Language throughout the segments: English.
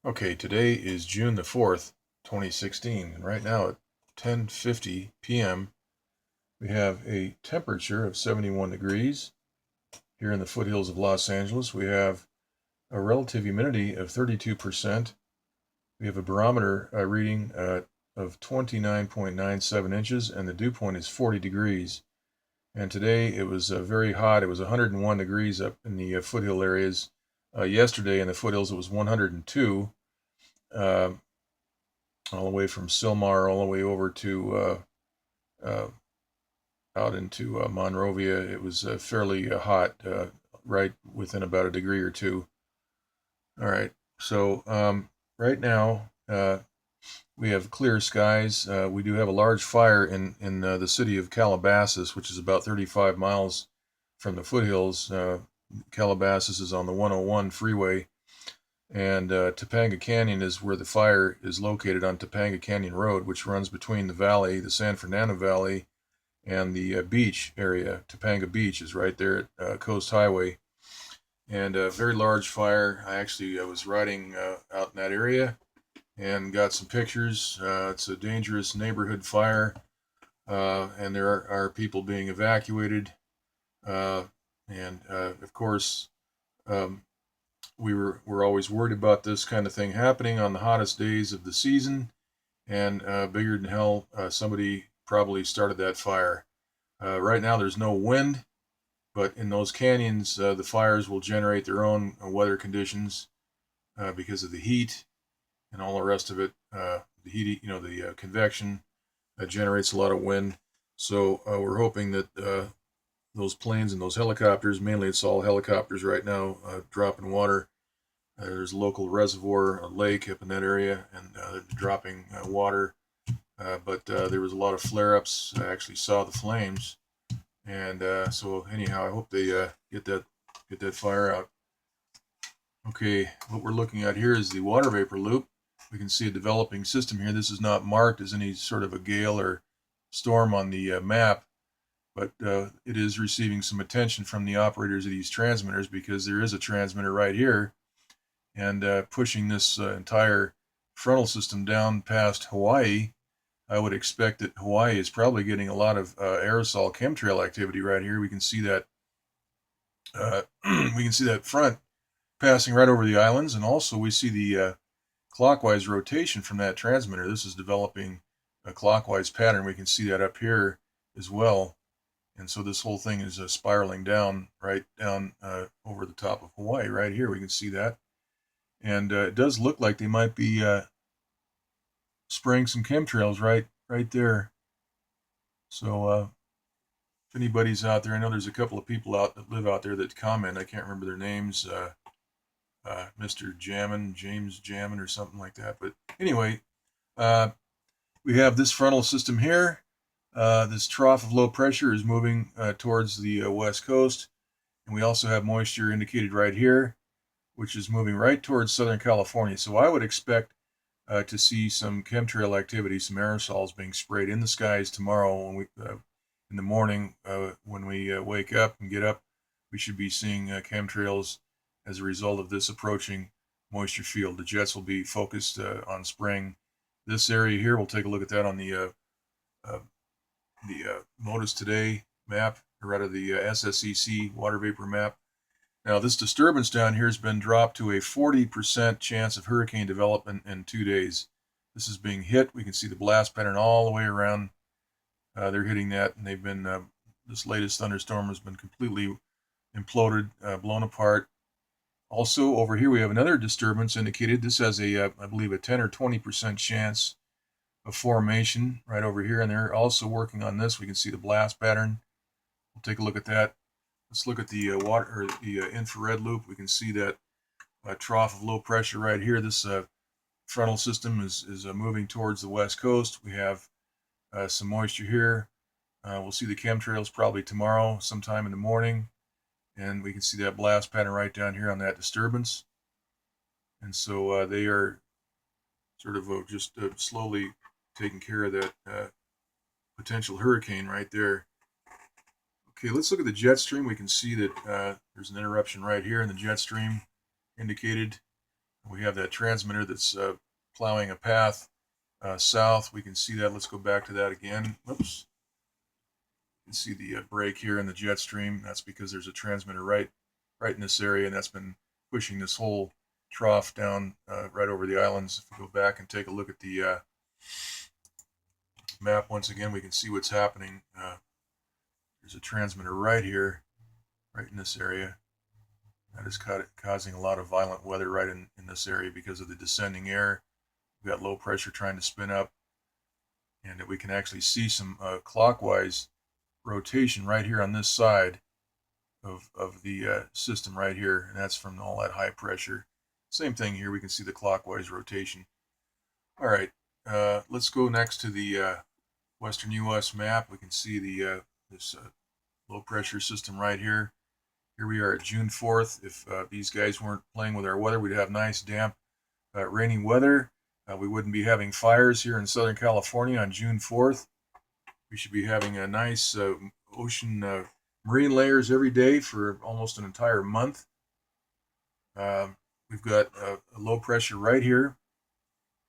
Okay, today is June the 4th, 2016, and right now at 10:50 p.m. we have a temperature of 71 degrees here in the foothills of Los Angeles. We have a relative humidity of 32%. We have a barometer reading of 29.97 inches, and the dew point is 40 degrees. And today it was very hot. It was 101 degrees up in the foothill areas. Yesterday in the foothills it was 102. Uh, all the way from Silmar all the way over to uh, out into Monrovia. It was fairly hot, right within about a degree or two. All right, so right now we have clear skies. We do have a large fire in the city of Calabasas, which is about 35 miles from the foothills. Calabasas is on the 101 freeway, and Topanga Canyon is where the fire is located on Topanga Canyon Road, which runs between the valley, the San Fernando Valley, and the beach area. Topanga Beach is right there at Coast Highway, and a very large fire. I was riding out in that area and got some pictures. It's a dangerous neighborhood fire, and there are people being evacuated, uh, and of course. Um, we're always worried about this kind of thing happening on the hottest days of the season, and bigger than hell, somebody probably started that fire. Right now, there's no wind, but in those canyons, the fires will generate their own weather conditions because of the heat and all the rest of it. The heat, the convection generates a lot of wind. So we're hoping that those planes and those helicopters, mainly it's all helicopters right now, dropping water. There's a local reservoir, a lake up in that area, and they're dropping water. But there was a lot of flare-ups. I actually saw the flames, and so anyhow, I hope they get that fire out. Okay, what we're looking at here is the water vapor loop. We can see a developing system here. This is not marked as any sort of a gale or storm on the map, but it is receiving some attention from the operators of these transmitters because there is a transmitter right here, and pushing this entire frontal system down past Hawaii. I would expect that Hawaii is probably getting a lot of aerosol chemtrail activity right here. We can see that we can see that front passing right over the islands, and also we see the clockwise rotation from that transmitter. This is developing a clockwise pattern. We can see that up here as well, and so this whole thing is spiraling down right down over the top of Hawaii. Right here, we can see that, and it does look like they might be spraying some chemtrails right there. So if anybody's out there, I know there's a couple of people out that live out there that comment. I can't remember their names. Mr. Jammin, James Jammin, or something like that. But anyway, uh, we have this frontal system here. This trough of low pressure is moving towards the west coast, and we also have moisture indicated right here, which is moving right towards Southern California. So I would expect to see some chemtrail activity, some aerosols being sprayed in the skies tomorrow in the morning when we wake up and get up. We should be seeing chemtrails as a result of this approaching moisture field. The jets will be focused on spraying this area here. We'll take a look at that on uh, the MODIS Today map, or rather the SSEC water vapor map. Now, this disturbance down here has been dropped to a 40% chance of hurricane development in 2 days. This is being hit. We can see the blast pattern all the way around. They're hitting that, and they've been, this latest thunderstorm has been completely imploded, blown apart. Also, over here, we have another disturbance indicated. This has I believe, a 10 or 20% chance of formation right over here, and they're also working on this. We can see the blast pattern. We'll take a look at that. Let's look at the water or the infrared loop. We can see that trough of low pressure right here. This frontal system is moving towards the west coast. We have some moisture here. We'll see the chemtrails probably tomorrow, sometime in the morning, and we can see that blast pattern right down here on that disturbance. And so they are sort of just slowly taking care of that potential hurricane right there. Okay, let's look at the jet stream. We can see that there's an interruption right here in the jet stream indicated. We have that transmitter that's plowing a path south. We can see that. Let's go back to that again. Oops. You can see the break here in the jet stream. That's because there's a transmitter right in this area, and that's been pushing this whole trough down right over the islands. If we go back and take a look at the map once again, we can see what's happening. There's a transmitter right here, right in this area. That is causing a lot of violent weather right in this area because of the descending air. We've got low pressure trying to spin up, and we can actually see some clockwise rotation right here on this side of the system right here, and that's from all that high pressure. Same thing here, we can see the clockwise rotation. All right, let's go next to the western U.S. map. We can see the this low pressure system right here. Here we are at June 4th. If these guys weren't playing with our weather, we'd have nice, damp, rainy weather. We wouldn't be having fires here in Southern California on June 4th. We should be having a nice ocean marine layers every day for almost an entire month. We've got a low pressure right here,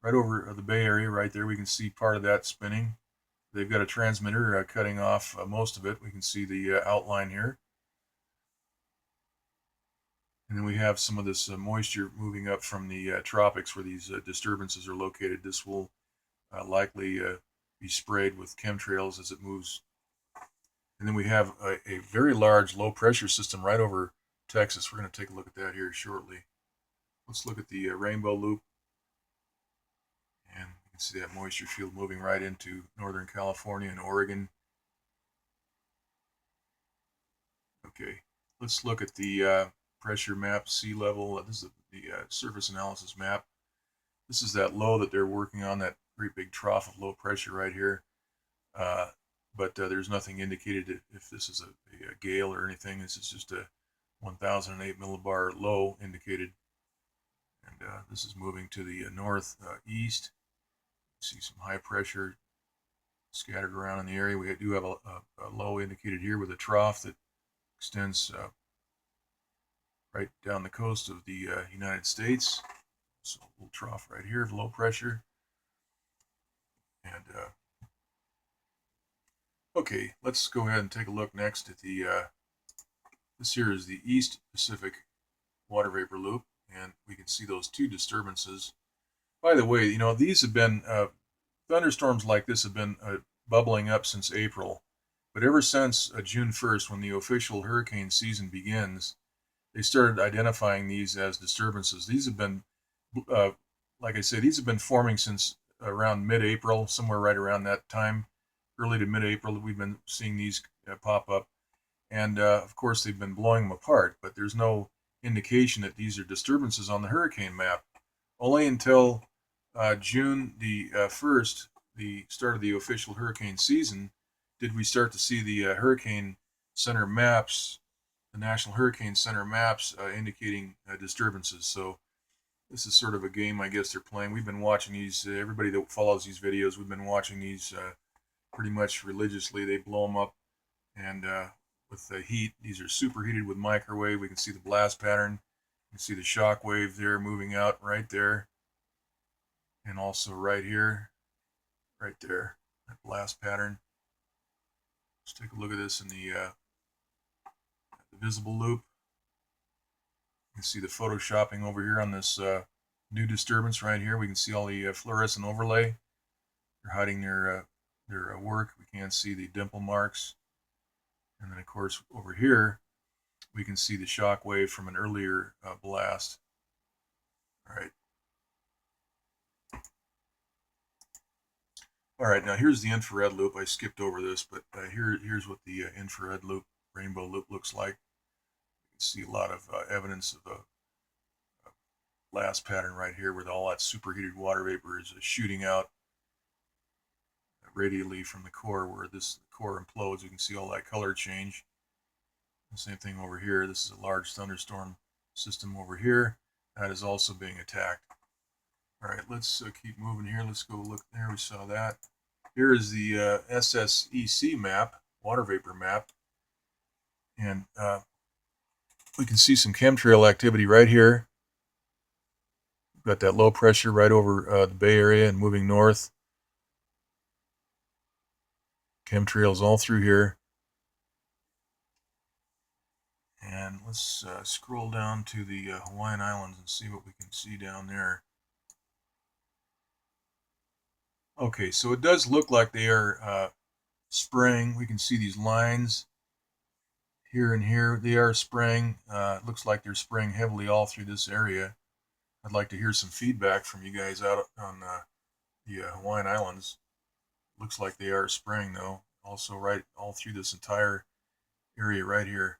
right over the Bay Area, right there. We can see part of that spinning. They've got a transmitter cutting off most of it. We can see the outline here. And then we have some of this moisture moving up from the tropics where these disturbances are located. This will likely be sprayed with chemtrails as it moves. And then we have a very large low pressure system right over Texas. We're going to take a look at that here shortly. Let's look at the rainbow loop. And you can see that moisture field moving right into Northern California and Oregon. Okay, let's look at the pressure map, sea level. This is the surface analysis map. This is that low that they're working on, that great big trough of low pressure right here. But there's nothing indicated if this is a gale or anything. This is just a 1008 millibar low indicated. And this is moving to the northeast. See some high pressure scattered around in the area. We do have a low indicated here with a trough that extends right down the coast of the United States. So a little trough right here of low pressure. And okay, let's go ahead and take a look next at the this here is the East Pacific water vapor loop, and we can see those two disturbances. By the way, you know, these have been thunderstorms like this have been bubbling up since April, but ever since June 1st, when the official hurricane season begins, they started identifying these as disturbances. These have been, like I said, these have been forming since around mid-April, somewhere right around that time, early to mid-April. We've been seeing these pop up, and of course they've been blowing them apart, but there's no indication that these are disturbances on the hurricane map. Only until June the 1st, the start of the official hurricane season, did we start to see the hurricane center maps, the National Hurricane Center maps indicating disturbances. So this is sort of a game I guess they're playing. We've been watching these, everybody that follows these videos, we've been watching these pretty much religiously. They blow them up, and with the heat, these are superheated with microwave. We can see the blast pattern. You can see the shock wave there moving out right there. And also right here, right there, that blast pattern. Let's take a look at this in the visible loop. You can see the photoshopping over here on this new disturbance right here. We can see all the fluorescent overlay. They're hiding their work. We can't see the dimple marks. And then, of course, over here, we can see the shock wave from an earlier blast. All right. All right, now here's the infrared loop. I skipped over this, but here's what the infrared loop, rainbow loop looks like. You can see a lot of evidence of a blast pattern right here where all that superheated water vapor is shooting out radially from the core. Where this core implodes, you can see all that color change. The same thing over here. This is a large thunderstorm system over here. That is also being attacked. All right, let's keep moving here. Let's go look there. We saw that. Here is the SSEC map, water vapor map. And we can see some chemtrail activity right here. got that low pressure right over the Bay Area and moving north. Chemtrails all through here. And let's scroll down to the Hawaiian Islands and see what we can see down there. Okay, so it does look like they are spraying. We can see these lines here and here. They are spraying. It looks like they're spraying heavily all through this area. I'd like to hear some feedback from you guys out on the Hawaiian Islands. Looks like they are spraying though. Also right all through this entire area right here.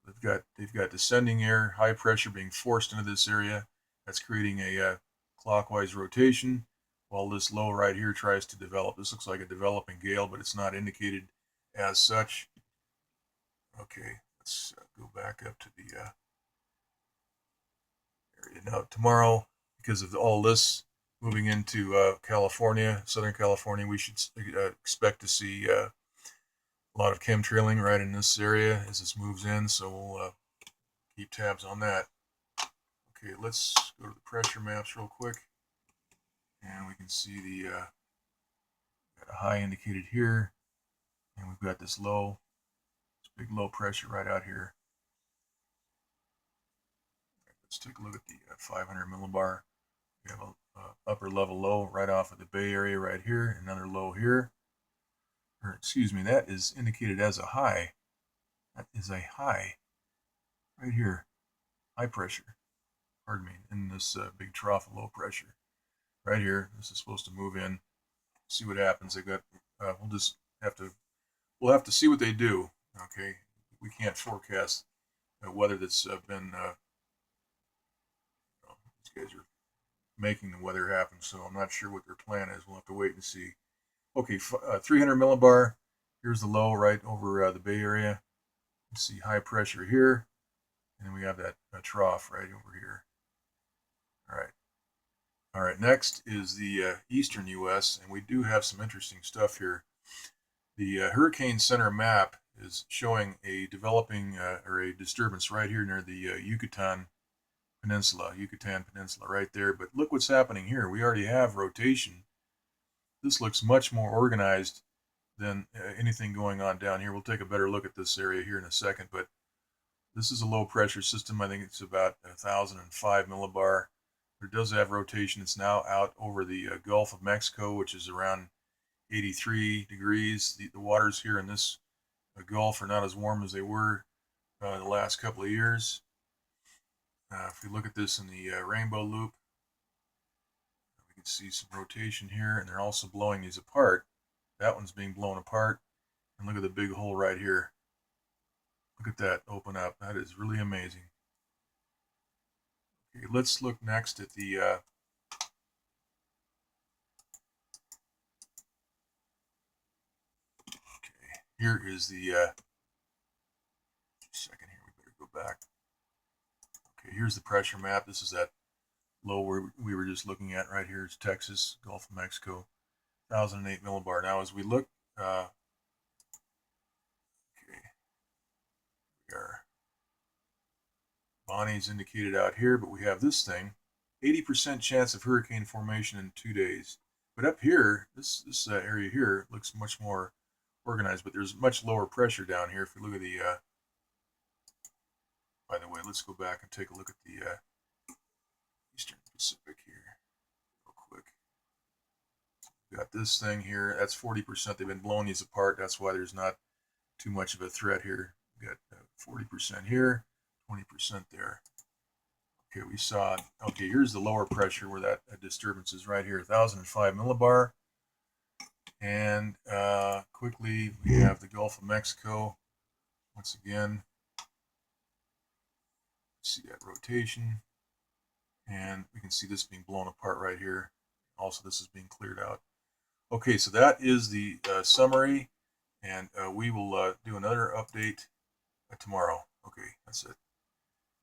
They've got descending air, high pressure being forced into this area. That's creating a clockwise rotation, while this low right here tries to develop. This looks like a developing gale, but it's not indicated as such. Okay, let's go back up to the area. Now tomorrow, because of all this moving into California, Southern California, we should expect to see a lot of chemtrailing right in this area as this moves in, so we'll keep tabs on that. Okay, let's go to the pressure maps real quick, and we can see the got a high indicated here, and we've got this low, this big low pressure right out here. Let's take a look at the 500 millibar. We have a upper level low right off of the Bay Area right here, another low here. Or excuse me, that is indicated as a high. That is a high right here, high pressure. Pardon me, in this big trough of low pressure right here. This is supposed to move in. See what happens. They got. We'll just have to. We'll have to see what they do. Okay, we can't forecast weather that's been. These guys are making the weather happen, so I'm not sure what their plan is. We'll have to wait and see. Okay, 300 millibar. Here's the low right over the Bay Area. You see high pressure here, and we have that trough right over here. All right. All right, next is the eastern U.S., and we do have some interesting stuff here. The Hurricane Center map is showing a developing or a disturbance right here near the Yucatan Peninsula right there. But look what's happening here. We already have rotation. This looks much more organized than anything going on down here. We'll take a better look at this area here in a second, but this is a low pressure system. I think it's about 1,005 millibar. It does have rotation. It's now out over the Gulf of Mexico, which is around 83 degrees. The waters here in this Gulf are not as warm as they were the last couple of years. If we look at this in the rainbow loop, we can see some rotation here, and they're also blowing these apart. That one's being blown apart, and look at the big hole right here. Look at that open up. That is really amazing. Okay, let's look next at the okay, here is the second here, we better go back. Okay, here's the pressure map. This is that low where we were just looking at right here. It's Texas, Gulf of Mexico, 1,008 millibar. Now as we look okay, we are Bonnie's indicated out here, but we have this thing, 80% chance of hurricane formation in 2 days. But up here, this area here looks much more organized, but there's much lower pressure down here. If we look at the, by the way, let's go back and take a look at the Eastern Pacific here real quick. We got this thing here, that's 40%. They've been blowing these apart. That's why there's not too much of a threat here. We got 40% here, 20% there. Okay, we saw, okay, here's the lower pressure where that disturbance is right here, 1,005 millibar. And quickly, we have the Gulf of Mexico. Once again, see that rotation. And we can see this being blown apart right here. Also, this is being cleared out. Okay, so that is the summary. And we will do another update tomorrow. Okay, that's it.